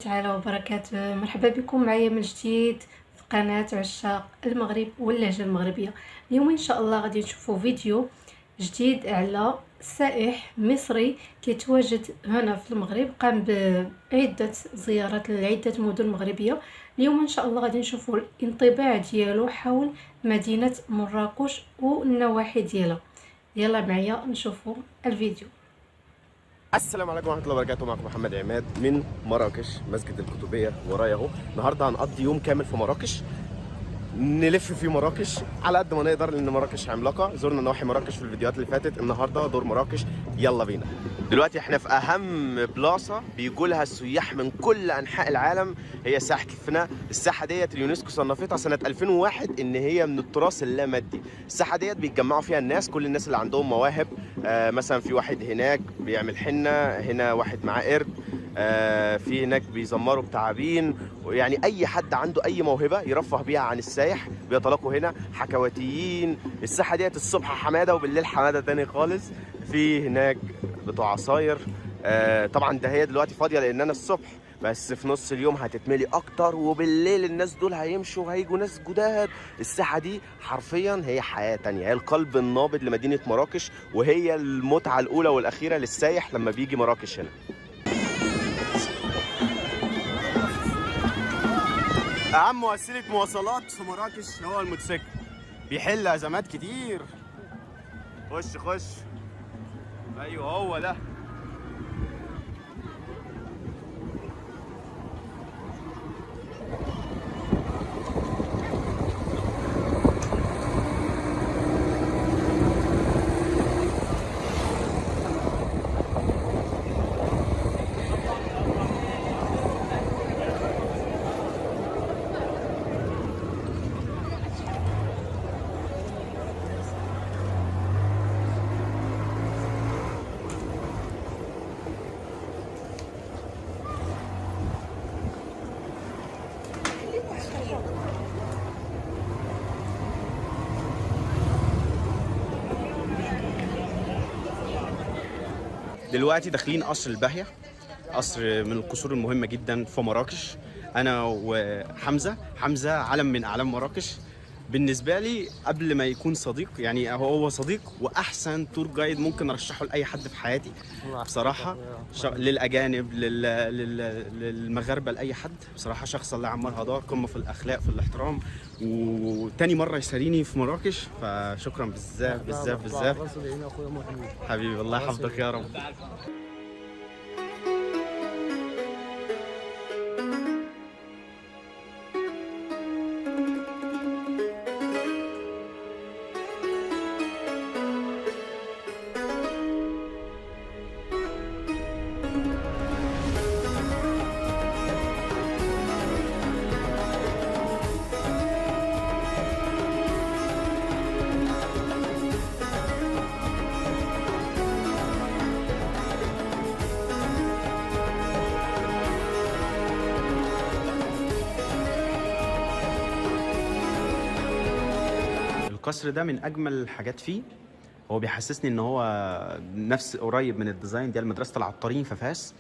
تعالى وبركاته. مرحبا بكم معايا من جديد في قناة عشاق المغرب واللهجة المغربية. اليوم ان شاء الله غادي نشوفوا فيديو جديد على سائح مصري كيتواجد هنا في المغرب، قام بعدة زيارات لعدة مدن مغربية. اليوم ان شاء الله غادي نشوفوا الانطباع ديالو حول مدينة مراكش والنواحي ديالها. يلا معايا نشوفوا الفيديو. السلام عليكم ورحمه الله وبركاته. معكم محمد عماد من مراكش، مسجد الكتبيه ورايا اهو. النهارده هنقضي يوم كامل في مراكش، نلف في مراكش على قد ما نقدر لان مراكش عملاقه. زرنا نواحي مراكش في الفيديوهات اللي فاتت، النهارده دور مراكش. يلا بينا. دلوقتي احنا في اهم بلاصه بيجوا لها السياح من كل انحاء العالم، هي ساحه الفناء. الساحه ديت اليونسكو صنفتها سنه 2001 ان هي من التراث اللامادي. الساحه ديت بيتجمعوا فيها الناس، كل الناس اللي عندهم مواهب. مثلا في واحد هناك بيعمل حنه، هنا واحد معاه قرد، في هناك بيزمروا بتعابين. يعني اي حد عنده اي موهبه يرفه بيها عن السايح بيتلاقوا هنا. حكواتيين. الساحه ديت الصبح حماده وبالليل حماده تاني خالص. في هناك بتوع عصاير. طبعا ده هي دلوقتي فاضيه لان انا الصبح، بس في نص اليوم هتتملي اكتر، وبالليل الناس دول هيمشوا وهيجوا ناس جداد. الساحه دي حرفيا هي حياه تانية، هي القلب النابض لمدينه مراكش، وهي المتعه الاولى والاخيره للسايح لما بيجي مراكش هنا. اهم وسيله مواصلات في مراكش هو الموتوسيكل، بيحل ازمات كتير. خش خش. ايوه هو ده. دلوقتي داخلين قصر الباهية، قصر من القصور المهمة جدا في مراكش. أنا وحمزة علم من أعلام مراكش بالنسبة لي، قبل ما يكون صديق. يعني هو صديق وأحسن تور جايد ممكن أرشحه لأي حد في حياتي بصراحة. للأجانب، للمغاربة، لأي حد بصراحة. شخص الله عمال هدار، قمة في الأخلاق في الاحترام، وتاني مرة يساريني في مراكش، فشكرا بزاف بزاف بزاف حبيبي. الله يحفظك يا رب. القصر ده من اجمل الحاجات فيه، هو بيحسسني ان هو نفس قريب من الديزاين ديال مدرسه العطارين في فاس.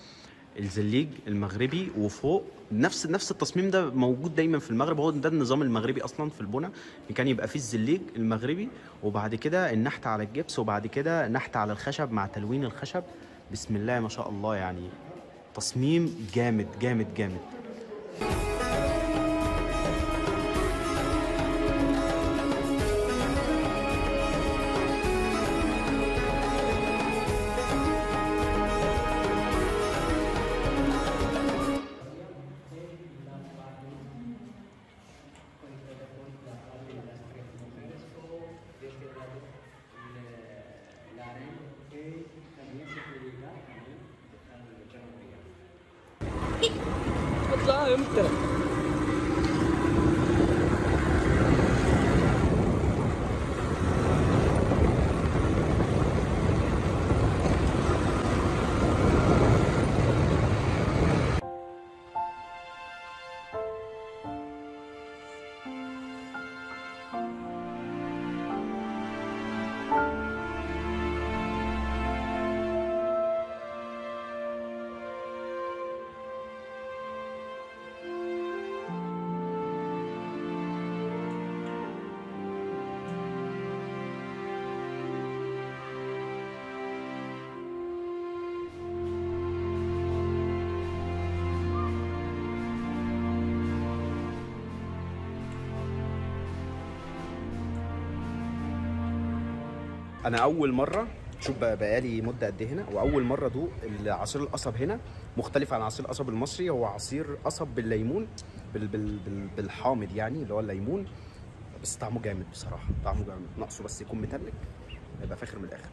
الزليج المغربي، وفوق نفس التصميم ده موجود دايما في المغرب. هو ده النظام المغربي اصلا في البنى. كان يبقى فيه الزليج المغربي، وبعد كده النحت على الجبس، وبعد كده نحت على الخشب مع تلوين الخشب. بسم الله ما شاء الله، يعني تصميم جامد جامد جامد. اطلع امتى؟ انا اول مره، شوف بقالي مده قد ايه هنا، واول مره ادوق عصير القصب هنا. مختلف عن عصير القصب المصري، هو عصير قصب بالليمون، بالحامض يعني اللي هو الليمون. بس طعمه جامد بصراحه، طعمه جامد، ناقصه بس يكون متلج يبقى فاخر من الاخر.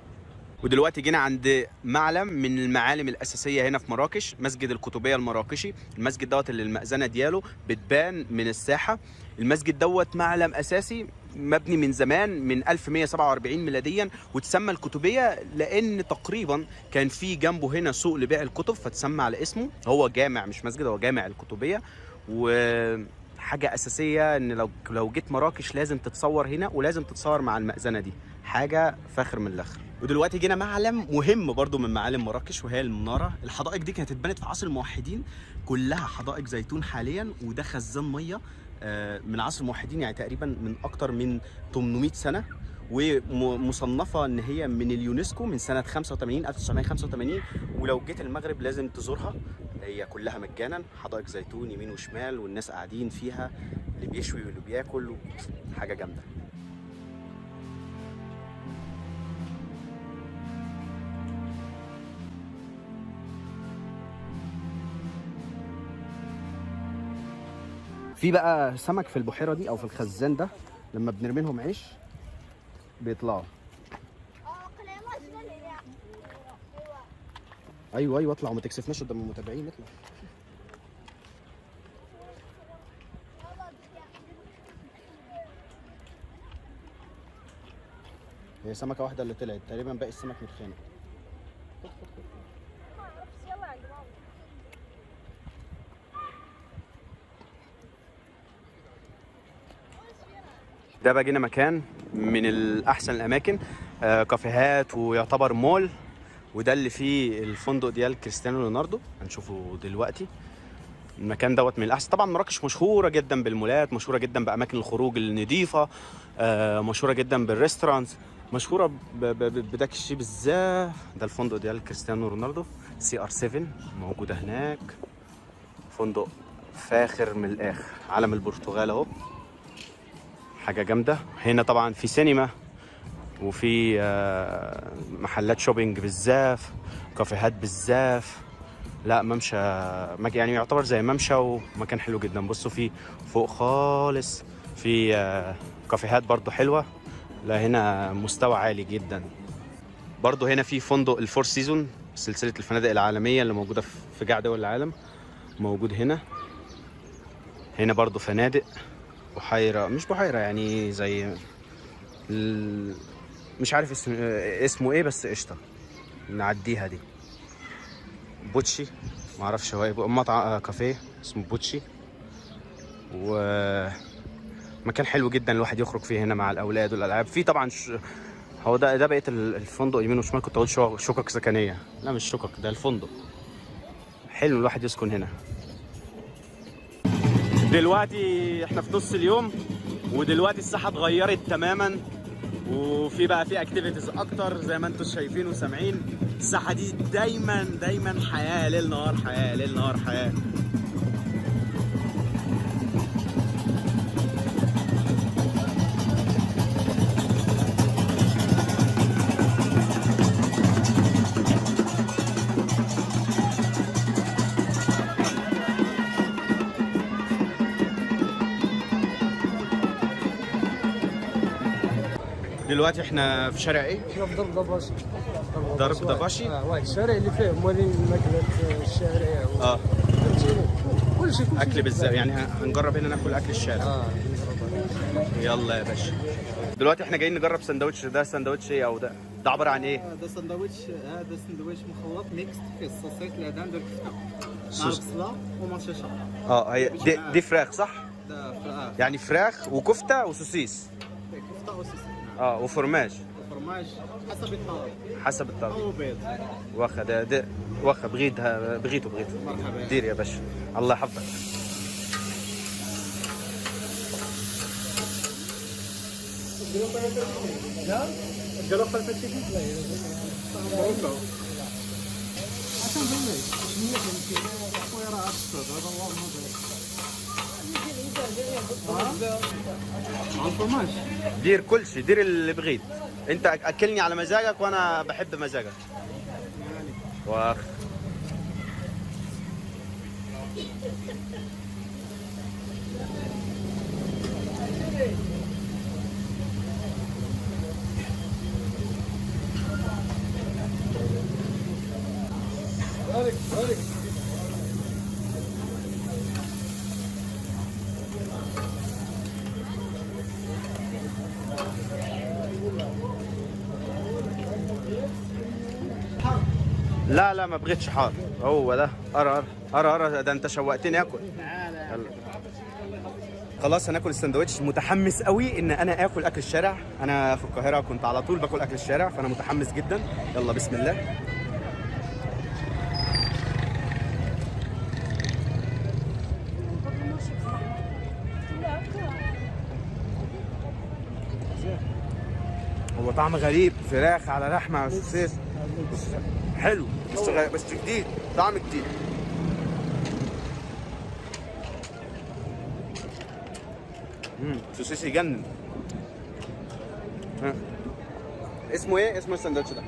ودلوقتي جينا عند معلم من المعالم الاساسيه هنا في مراكش، مسجد القطبيه المراكشي. المسجد دوت اللي المأذنه دياله بتبان من الساحه. المسجد دوت معلم اساسي مبني من زمان، من 1147 ميلاديا، وتسمى القطبيه لان تقريبا كان في جنبه هنا سوق لبيع الكتب فتسمى على اسمه. هو جامع مش مسجد، هو جامع القطبيه. وحاجه اساسيه ان لو جيت مراكش لازم تتصور هنا، ولازم تتصور مع المأذنه دي، حاجه فاخر من الاخر. ودلوقتي جينا معلم مهم برضو من معالم مراكش، وهي المناره. الحدائق دي كانت اتبنت في عصر الموحدين، كلها حدائق زيتون حاليا، وده خزان ميه من عصر الموحدين، يعني تقريبا من اكتر من 800 سنه، ومصنفه ان هي من اليونسكو من سنه 1985. ولو جيت المغرب لازم تزورها، هي كلها مجانا، حدائق زيتون يمين وشمال، والناس قاعدين فيها، اللي بيشوي واللي بياكل، حاجه جامده. في بقى سمك في البحيره دي او في الخزان ده، لما بنرمي لهم عيش بيطلعوا. ايوه اطلع وما تكسفناش قدام المتابعين، اطلع. هي سمكه واحده اللي طلعت تقريبا، باقي السمك متخانق. ده بقى جينا مكان من الأحسن الأماكن، كافيهات ويعتبر مول، وده اللي فيه الفندق ديال كريستيانو رونالدو هنشوفه دلوقتي. المكان دوت من الأحسن. طبعا مراكش مشهورة جدا بالمولات، مشهورة جدا بأماكن الخروج النظيفة، مشهورة جدا بالريستورانت، مشهورة بداك الشيء بزاف. ده الفندق ديال كريستيانو رونالدو، CR7 موجودة هناك. فندق فاخر من الآخر، علم البرتغال اهو، حاجة جامدة. هنا طبعا في سينما، وفي محلات شوبينج بزاف، كافيهات بزاف. لا ممشى يعني يعتبر زي ممشى، ومكان حلو جدا. بصوا في فوق خالص في كافيهات برضو حلوة. لا هنا مستوى عالي جدا. برضو هنا في فندق الفور سيزون، سلسلة الفنادق العالمية اللي موجودة في جميع دول العالم، موجود هنا. هنا برضو فنادق، بحيرة، مش بحيرة يعني زي مش عارف اسمه ايه، بس قشطة نعديها دي. بوتشي معرفش هو ايه، مطعم كافيه اسمه بوتشي، ومكان حلو جدا الواحد يخرج فيه هنا مع الاولاد والالعاب. في طبعا هو ده بقية الفندق يمين وشمال. كنت اقول شقق سكنية، لا مش شقق، ده الفندق. حلو الواحد يسكن هنا. دلوقتي احنا في نص اليوم، ودلوقتي الساحه اتغيرت تماما، وفي بقى في اكتيفيتيز اكتر زي ما انتم شايفين وسامعين. الساحه دي دايما حياه، ليل نهار حياه، ليل نهار حياه. دلوقتي احنا في شارع ايه؟ احنا في درب دباشي. درب دباشي؟ واحد الشارع اللي فيه مولين ماكلة الشارع كل شيء اكل بالذات يعني، هنجرب هنا ناكل اكل الشارع. يلا يا باشا. دلوقتي احنا جايين نجرب سندوتش. ده سندوتش ايه او ده عباره عن ايه؟ هذا سندوتش مخلط ميكس فيه الصوصات اللي عندك مع البصله ومصيشه. هي دي فراخ صح؟ ده فراخ يعني فراخ وكفته وسوسيس. كفته وسوسيس وفرماج وفرماج حسب الطلب. حسب الطلب. او بيض. واخا ده واخا بغيته. مرحبا. دير يا باشا، الله يحفظك. الفرماج دير كل شيء، دير اللي بغيت. انت اكلني على مزاجك وانا بحب مزاجك. واخ لا لا ما بغيتش حار. هو ده ارى ده انت شوقتني اكل. يلا. خلاص هناكل السندوتش. متحمس قوي ان انا اكل اكل الشارع. انا في القاهره كنت على طول باكل اكل الشارع، فانا متحمس جدا. يلا بسم الله. هو طعم غريب، فراخ على لحمه على سوسيس، حلو بس جديد، طعم جديد. سوسيس يجنن. اسمه ايه؟ اسمه السندوتش ده؟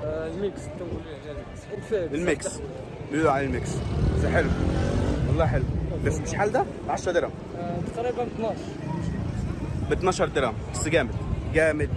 الميكس. الميكس، بيقولوا عليه الميكس. بس حلو والله حلو. بس مش حال ده ب 10 درهم تقريبا 12 ب 12 درهم بس جامد جامد.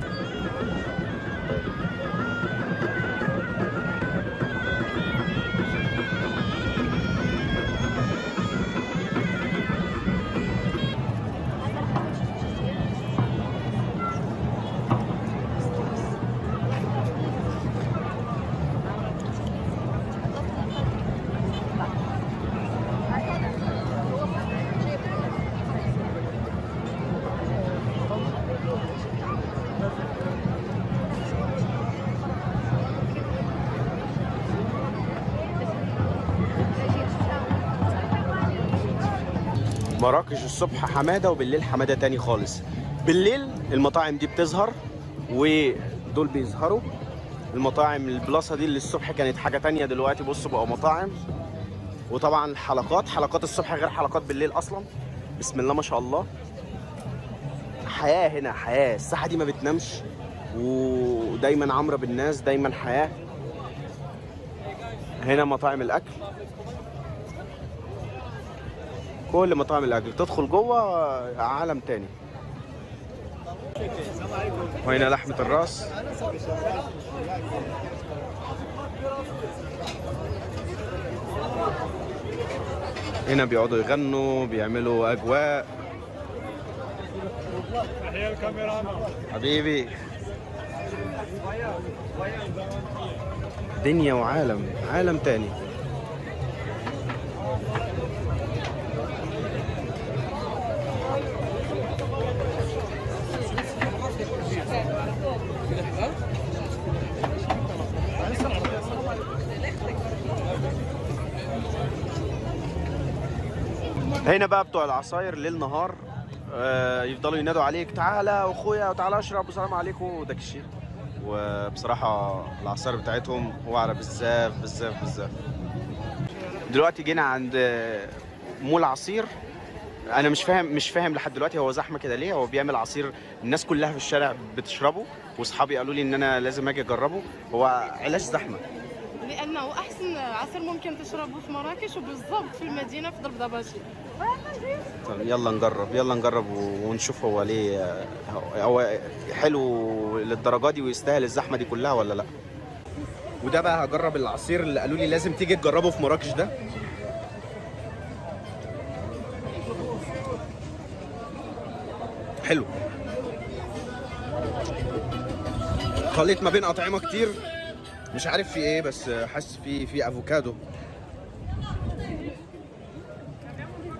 مراكش الصبح حماده وبالليل حماده تاني خالص. بالليل المطاعم دي بتظهر ودول بيظهروا. المطاعم البلاصه دي اللي الصبح كانت حاجه تانية دلوقتي بصوا بقوا مطاعم. وطبعا حلقات الصبح غير حلقات بالليل اصلا. بسم الله ما شاء الله. حياه هنا، حياه. الساحه دي ما بتنامش ودايما عامره بالناس، دايما حياه. هنا مطاعم الاكل، كل مطاعم الاكل تدخل جوه عالم تاني. وهنا لحمة الراس. هنا بيقعدوا يغنوا، بيعملوا اجواء. حبيبي دنيا وعالم، عالم تاني. هنا بقى بتوع العصاير ليل نهار يفضلوا ينادوا عليك تعالى اخويا وتعالى اشرب والسلام عليكم وداك الشيء. وبصراحه العصاير بتاعتهم واعره بزاف بزاف بزاف. دلوقتي جينا عند مول عصير. انا مش فاهم لحد دلوقتي هو زحمه كده ليه. هو بيعمل عصير الناس كلها في الشارع بتشربه، واصحابي قالوا لي ان انا لازم اجي اجربه. هو علاش زحمه؟ لانه احسن عصير ممكن تشربه في مراكش وبالضبط في المدينه في ضرب دباشي. طب يلا نجرب ونشوف هو ليه هو حلو للدرجه دي ويستاهل الزحمه دي كلها ولا لا. وده بقى هجرب العصير اللي قالوا لي لازم تيجي تجربه في مراكش ده. حلو، خليط ما بين اطعمه كتير مش عارف في ايه، بس حاسس في افوكادو،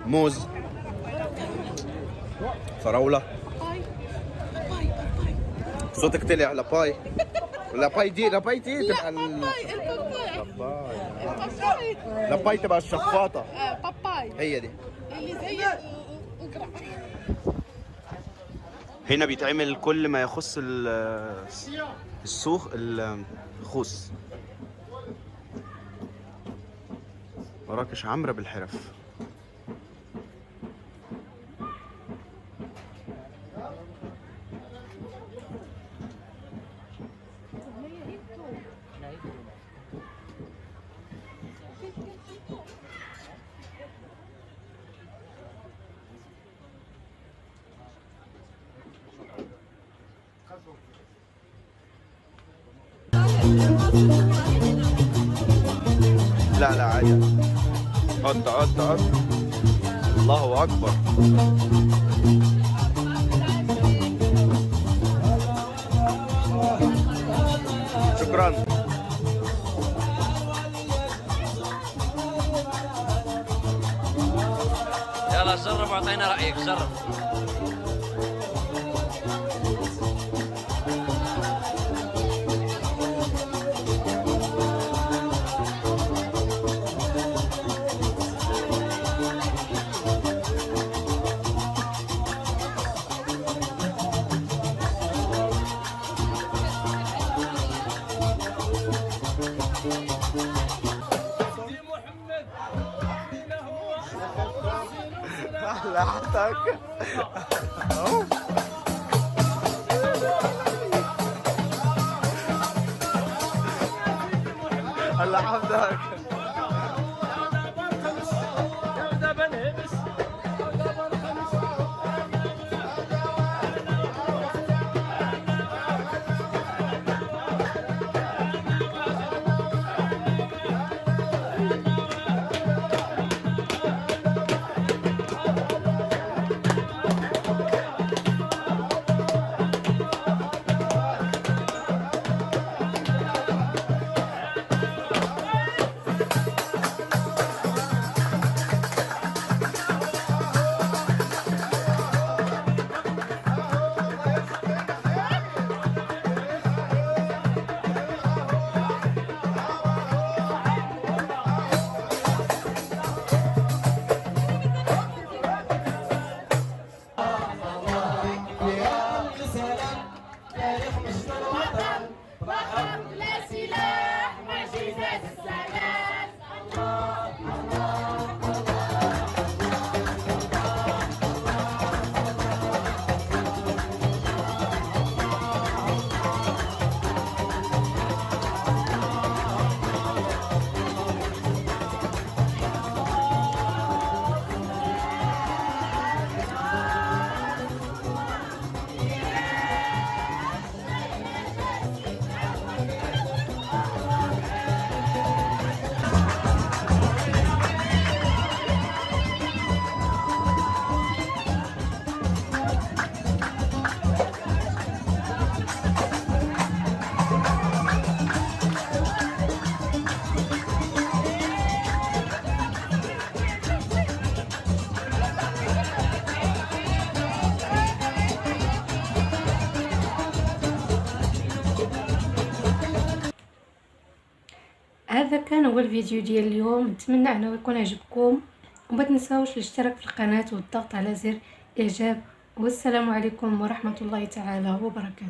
موز، فراوله. صوتك طلع. لاباي لاباي دي تبقى لاباي تبقى الشفاطه. باباي هي دي اللي زي القرع. هنا بيتعمل كل ما يخص الخوص. مراكش عامرة بالحرف. لا لا عادي. حط حط حط. الله اكبر. شكرا. يلا جرب واعطينا رايك. جرب. لحظتك. اهو. لحظتك. هذا كان هو الفيديو ديال اليوم. نتمنى انه يكون عجبكم، وما تنساوش الاشتراك في القناه والضغط على زر اعجاب. والسلام عليكم ورحمه الله تعالى وبركاته.